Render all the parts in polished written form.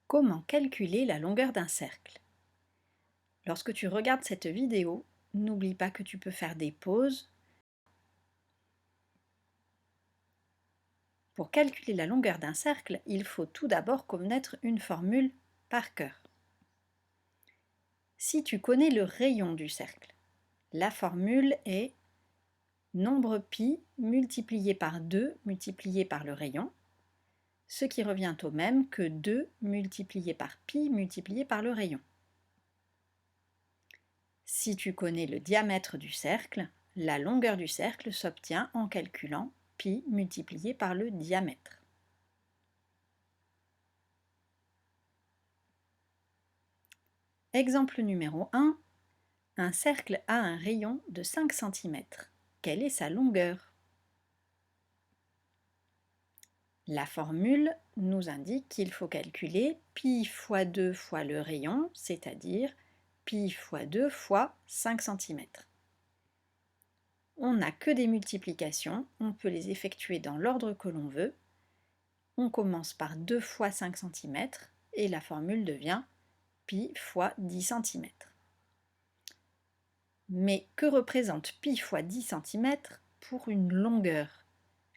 Comment calculer la longueur d'un cercle? Lorsque tu regardes cette vidéo, n'oublie pas que tu peux faire des pauses. Pour calculer la longueur d'un cercle, il faut tout d'abord connaître une formule par cœur. Si tu connais le rayon du cercle, la formule est nombre pi multiplié par 2 multiplié par le rayon, ce qui revient au même que 2 multiplié par pi multiplié par le rayon. Si tu connais le diamètre du cercle, la longueur du cercle s'obtient en calculant pi multiplié par le diamètre. Exemple numéro 1. Un cercle a un rayon de 5 cm. Quelle est sa longueur? La formule nous indique qu'il faut calculer pi fois 2 fois le rayon, c'est-à-dire pi fois 2 fois 5 cm. On n'a que des multiplications, on peut les effectuer dans l'ordre que l'on veut. On commence par 2 fois 5 cm et la formule devient pi fois 10 cm. Mais que représente pi fois 10 cm pour une longueur?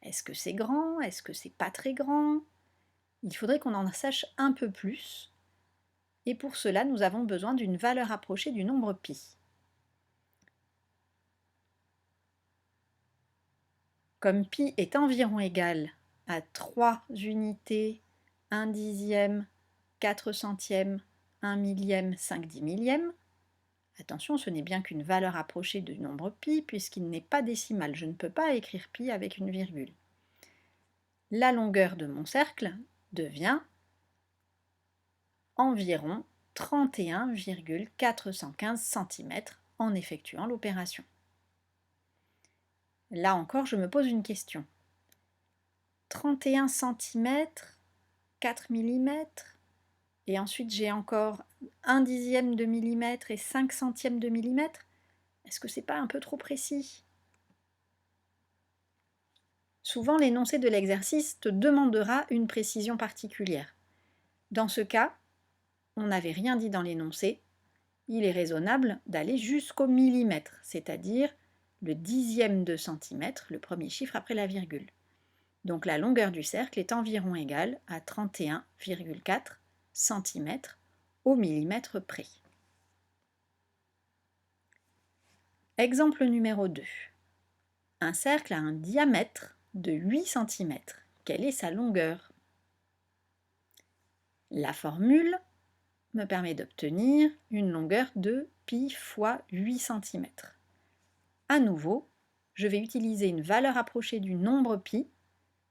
Est-ce que c'est grand? Est-ce que c'est pas très grand? Il faudrait qu'on en sache un peu plus. Et pour cela, nous avons besoin d'une valeur approchée du nombre pi. Comme pi est environ égal à 3 unités, 1 dixième, 4 centièmes, 1 millième, 5 dix millièmes, attention, ce n'est bien qu'une valeur approchée du nombre pi puisqu'il n'est pas décimal. Je ne peux pas écrire pi avec une virgule. La longueur de mon cercle devient environ 31,415 cm en effectuant l'opération. Là encore, je me pose une question. 31 cm, 4 mm, et ensuite j'ai encore 1 dixième de millimètre et 5 centièmes de millimètre. Est-ce que c'est pas un peu trop précis? Souvent, l'énoncé de l'exercice te demandera une précision particulière. Dans ce cas, on n'avait rien dit dans l'énoncé. Il est raisonnable d'aller jusqu'au millimètre, c'est-à-dire le dixième de centimètre, le premier chiffre après la virgule. Donc la longueur du cercle est environ égale à 31,4 cm au millimètre près. Exemple numéro 2. Un cercle a un diamètre de 8 cm. Quelle est sa longueur? La formule me permet d'obtenir une longueur de pi fois 8 cm. À nouveau, je vais utiliser une valeur approchée du nombre pi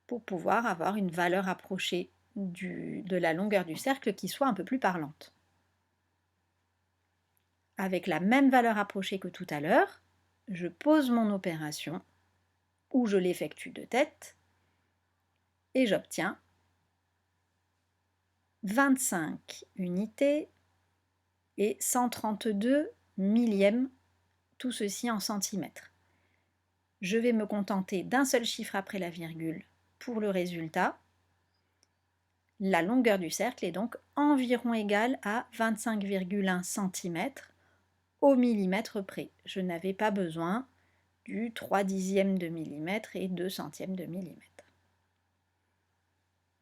pour pouvoir avoir une valeur approchée de la longueur du cercle qui soit un peu plus parlante. Avec la même valeur approchée que tout à l'heure, je pose mon opération ou je l'effectue de tête et j'obtiens 25 unités et 132 millièmes, tout ceci en centimètres. Je vais me contenter d'un seul chiffre après la virgule pour le résultat. La longueur du cercle est donc environ égale à 25,1 cm au millimètre près. Je n'avais pas besoin du 3 dixièmes de millimètre et 2 centièmes de millimètre.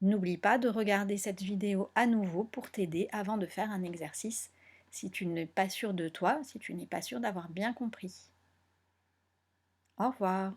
N'oublie pas de regarder cette vidéo à nouveau pour t'aider avant de faire un exercice si tu n'es pas sûr de toi, si tu n'es pas sûr d'avoir bien compris. Au revoir.